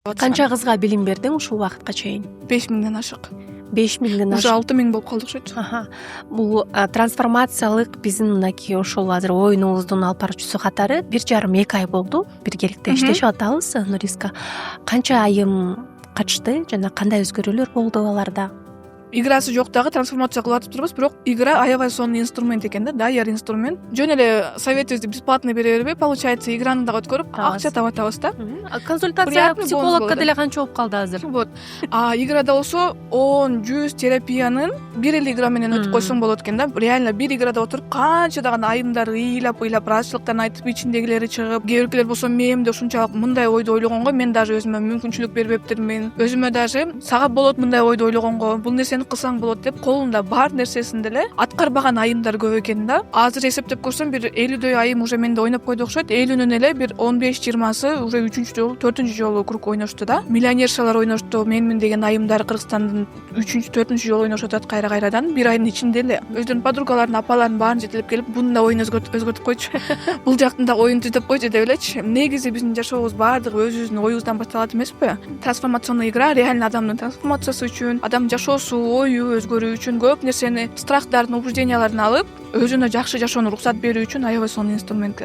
Канча кызга билим бердиң ушул убакытка чейин? 5000ден ашык. 5000ден Уже ашык. 6000 болуп калдык шучу. Бул трансформациялык биздин мынакей ошол азыр оюнубуздун алып баруучусу катары 1,5-2 ай болду. Биргеликте иштешип атабыз Нуриска. Канча айым качты жана кандай өзгөрүүлөр болду аларда? Играсы жок дагы трансформация кылып атып турбуз, бирок игра аябай сонун инструмент экен да, даяр инструмент. Жөн эле советибизди бесплатно бере бербей, получается, играны дагы өткөрүп акча таап атабыз да. Консультация Приятный психологко бонус деле канча болуп калды азыр? Вот. Играда болсо 10-100 терапиянын бир эле игра менен өтүп койсоң болот экен да. Реально бир играда отуруп канчадаган айымдар ыйлап ыраазычылыктарын айтып, ичиндегилери чыгып, кээ биркилер болсо мээмде ушунчалык мындай ойду ойлогонго мен даже өзүмө мүмкүнчүлүк бербептирмин. Өзүмө даже сага болот мындай ойду ойлогонго, бул нерсени кылсаң болот деп колунда бар нерсесин деле аткарбаган айымдар көп экен да. Азыр эсептеп көрсөм бир 50дөй айым уже менде ойноп койду окшойт. 50-нүн эле бир 15-20сы уже 3-4 жолу круг ойношту да. Миллионершалар ойношту. Менмин деген айымдар Кыргызстандын 3-4 жолу ойношуп атат кайрадан. Бир айдын ичинде эле өздөрүнүн подругаларын, апаларын баарын жетелеп келип, буну да оюн өзгөртүп койчу. Бул жактын да оюн түзөп койчу деп элечи. Негизи биздин жашообуз баардыгы өзүбүздүн оюбуздан башталат эмеспи? Трансформационный игра реально адамдын трансформациясы үчүн, адам жашоосу, ою өзгөрүү үчүн, көп нерсени, страхтардын, убежденияларын алып, өзүнө жакшы жашоону уруксат берүү үчүн аябай сонун инструмент.